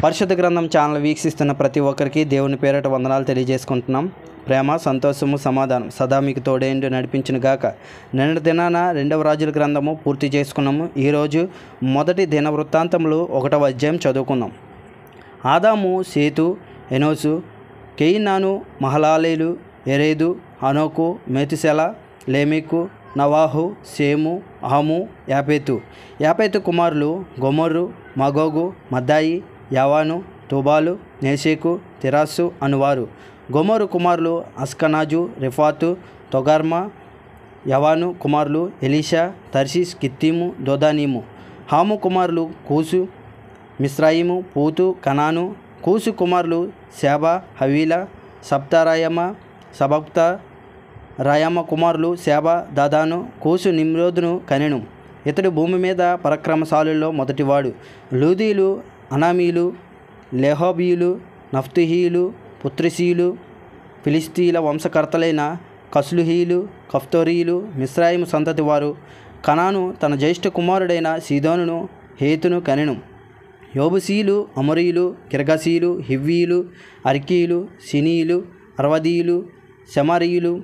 పరిశుద్ధ గ్రంథం ఛానల్ వీక్షిస్తున్న ప్రతి ఒక్కరికి దేవుని పేరిట వందనాలు తెలియజేసుకుంటున్నాం. ప్రేమ, సంతోషము, సమాధానం సదా మీకు తోడేండి నడిపించిన గాక. నిన్న దినాన 2వ రాజుల గ్రంథము పూర్తి చేసుకున్నాము. ఈరోజు మొదటి దిన వృత్తాంతములు 1వ అధ్యాయం చదువుకున్నాం. ఆదాము, సేతు, ఎనోసు, కేయినాను, మహలాలేలు, ఎరేదు, హనోకు, మెతుసెల, లేమెకు, నవాహు, సేము, అహము, యాపేతు కుమారులు గొమొర్రు, మగోగు, మద్దాయి, యావాను, తుబాలు, నేషేకు, తిరాసు అనువారు. గొమొర్రు కుమారులు అస్కనాజు, రిఫాతు, తొగర్మా. యవాను కుమారులు ఎలీషా, తర్షీష్, కిత్తీము, దోదానీము. హాము కుమారులు కూసు, మిస్రాయిము, పూతు, కనాను. కూసు కుమారులు శాబా, హవీలా, సప్తారాయమ, సబక్త. రాయమ కుమారులు శాబా, దాదాను. కూసు నిమ్రోదును కనెను. ఇతడు భూమి మీద పరాక్రమశాలుల్లో మొదటివాడు. లూదీలు, అనామీలు, లెహోబీయులు, నఫ్తుహీలు, పుత్రిసీలు, ఫిలిస్తీన్ల వంశకర్తలైన కస్లుహీలు, కఫ్తోరీలు మిస్రాయిము సంతతి వారు. కనాను తన జ్యేష్ఠ కుమారుడైన సీదోనును, హేతును కనెను. యోబుసీలు, అమోరీయులు, గిర్గసీలు, హివ్వీయులు, అర్కీయులు, సినీయులు, అర్వదీయులు, శమరీయులు,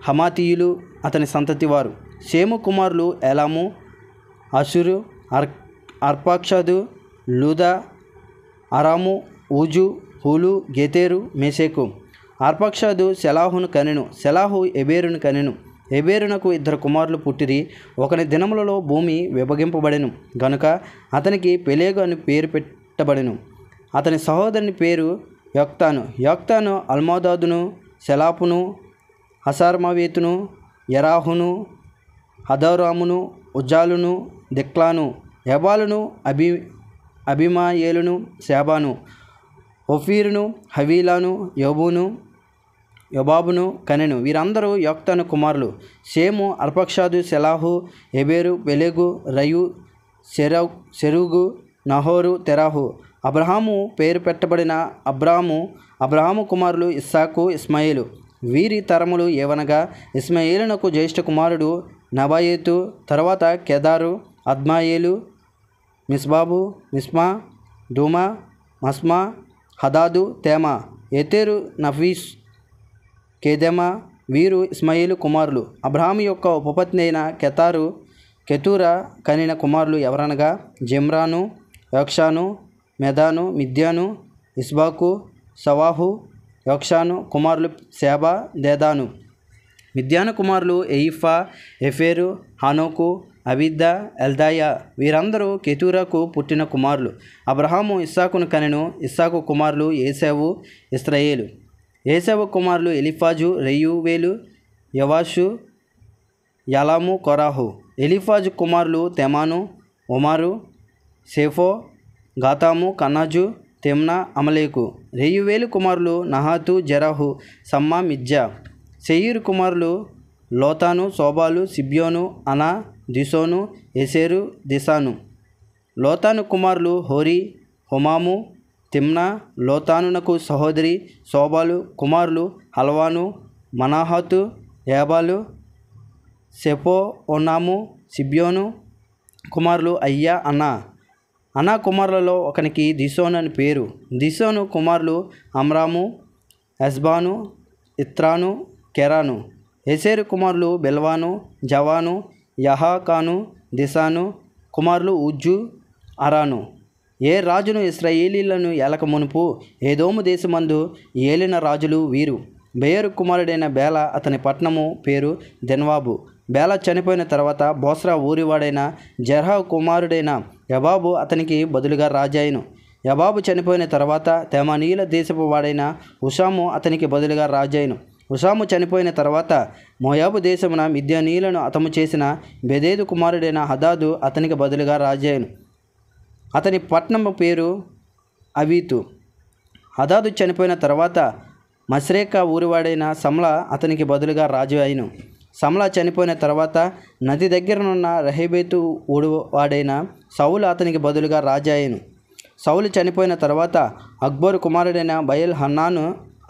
హమాతీయులు అతని సంతతి వారు. షేము కుమారులు ఏలాము, అషురు, అర్పక్షదు, లూదా, అరాము, ఊజు, హూలు, గెతేరు, మెషెకు. అర్పక్షదు సెలాహును కనెను. సెలాహు ఎబేరును కనెను. ఎబేరునకు 2 కుమారులు పుట్టిరి. ఒకని దినములలో భూమి విభజింపబడెను గనుక అతనికి పెలేగు అని పేరు పెట్టబడెను. అతని సహోదరుని పేరు యొక్తాను అల్మోదాదును, సెలాపును, హసార్మవేతును, ఎరాహును, హదోరామును, ఉజ్జాలును, దిక్లాను, యబాలును, అభిమాయేలును, శాబాను, ఓఫీరును, హవీలాను, యోబాబును కనెను. వీరందరూ యొక్తాను కుమారులు. షేము, అర్పక్షదు, సెలాహు, ఎబేరు, పెలెగు, రయు, సెరూగు, నహోరు, తెరాహు. అబ్రహాము పేరు పెట్టబడిన అబ్రహాము కుమారులు ఇస్సాకు, ఇస్మాయిలు. వీరి తరములు ఏవనగా ఇస్మాయిలునకు జ్యేష్ఠ కుమారుడు నబాయేతు, తర్వాత కెదారు, అద్మాయేలు, మిస్బాబు, మిస్మా, దూమా, మస్మా, హదాదు, తేమా, ఎతేరు, నఫీస్, కేదెమా. వీరు ఇస్మాయిలు కుమారులు. అబ్రహాము యొక్క ఉపపత్ని అయిన కెతూరా కనిన కుమారులు ఎవరనగా జిమ్రాను, యోక్షాను, మెదాను, మిద్యాను, ఇస్బాకు, సవాహు. యోక్షాను కుమారులు శాబా, దేదాను. మిద్యాను కుమారులు ఎయిఫా, ఎఫేరు, హనోకు, అబిద్దా, ఎల్దాయా. వీరందరూ కెతూరాకు పుట్టిన కుమారులు. అబ్రహాము ఇస్సాకును కనెను. ఇస్సాకు కుమారులు ఏశావు, ఇస్రాయేలు. ఏశావు కుమారులు ఎలిఫాజు, రెయూవేలు, యవాషు, యలాము, కొరాహు. ఎలిఫాజు కుమారులు తెమాను, ఒమారు, సేఫో, గాతాము, కన్నాజు, తెమ్నా, అమలేకు. రెయూవేలు కుమారులు నహాతు, జెరహు, సమ్మా, మిజ్జా. సెయీరు కుమారులు లోతాను, శోబాలు, సిబ్యోను, అనా, దిసోను, ఎసెరు, దిశాను. లోతాను కుమారులు హోరీ, హుమాము, తిమ్నా. లోతానునకు సహోదరి శోబాలు కుమారులు హల్వాను, మనాహతు, ఏబాలు, సెపో, ఓనాము. సిబ్యోను కుమారులు అయ్యా, అనా కుమారులలో ఒకనికి దిసోను అని పేరు. దిసోను కుమారులు అమ్రాము, ఎస్బాను, ఇత్రాను, కెరాను. ఎసెరు కుమారులు బెల్వాను, జవాను, యహాకాను. దిశాను కుమారులు ఉజ్జు, అరాను. ఏ రాజును ఇశ్రాయేలీలను ఏలక మునుపు ఏదోము దేశమందు ఏలిన రాజులు వీరు. బెయరు కుమారుడైన బేల అతని పట్టణము పేరు దెన్వాబు. బేల చనిపోయిన తర్వాత బోస్రా ఊరివాడైన జెర్హా కుమారుడైన యబాబు అతనికి బదులుగా రాజాయను. యబాబు చనిపోయిన తర్వాత తెమానీయుల దేశపు వాడైన హుషాము అతనికి బదులుగా రాజాయను. హుషాము చనిపోయిన తర్వాత మోయాబు దేశమున మిద్యానీయులను హతము చేసిన బెదేదు కుమారుడైన హదాదు అతనికి బదులుగా రాజాయను. అతని పట్టణము పేరు అవీతు. హదాదు చనిపోయిన తర్వాత మశ్రేకా ఊరివాడైన సమ్లా అతనికి బదులుగా రాజు అయిను. సమ్లా చనిపోయిన తర్వాత నది దగ్గరనున్న రహేబేతు ఊరివాడైన సౌలు అతనికి బదులుగా రాజాయను. సౌలు చనిపోయిన తర్వాత అక్బరు కుమారుడైన బయల్ హన్నాను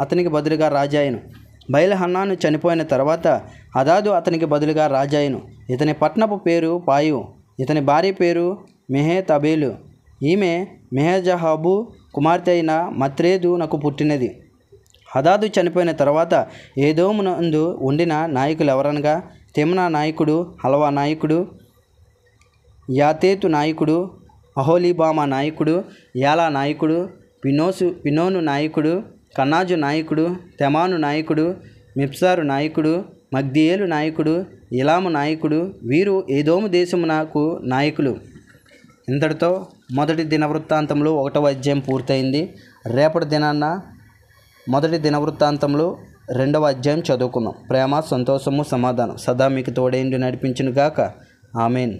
అతనికి బదులుగా రాజాయను. బయల్ హన్నాను చనిపోయిన తర్వాత హదాదు అతనికి బదులుగా రాజాయను. ఇతని పట్టణపు పేరు పాయు. ఇతని భార్య పేరు మెహేతబేలు. ఈమె మెహజహాబు కుమార్తె అయిన మత్రేదునకు పుట్టినది. హదాదు చనిపోయిన తర్వాత ఏదోమునందు ఉండిన నాయకులు ఎవరనగా తిమ్నా నాయకుడు, హల్వా నాయకుడు, యాతేతు నాయకుడు, అహోలీబామా నాయకుడు, యాలా నాయకుడు, పినోను నాయకుడు, కన్నాజు నాయకుడు, తెమాను నాయకుడు, మిప్సారు నాయకుడు, మగ్దియేలు నాయకుడు, ఇలాము నాయకుడు. వీరు ఏదోము దేశమునకు నాయకులు. ఇంతటితో మొదటి దినవృత్తాంతంలో 1వ అధ్యాయం పూర్తయింది. రేపటి దినాన్న మొదటి దినవృత్తాంతంలో 2వ అధ్యాయం చదువుకుందాం. ప్రేమ, సంతోషము, సమాధానం సదా మీకు తోడేండి నడిపించును గాక. ఆమెన్.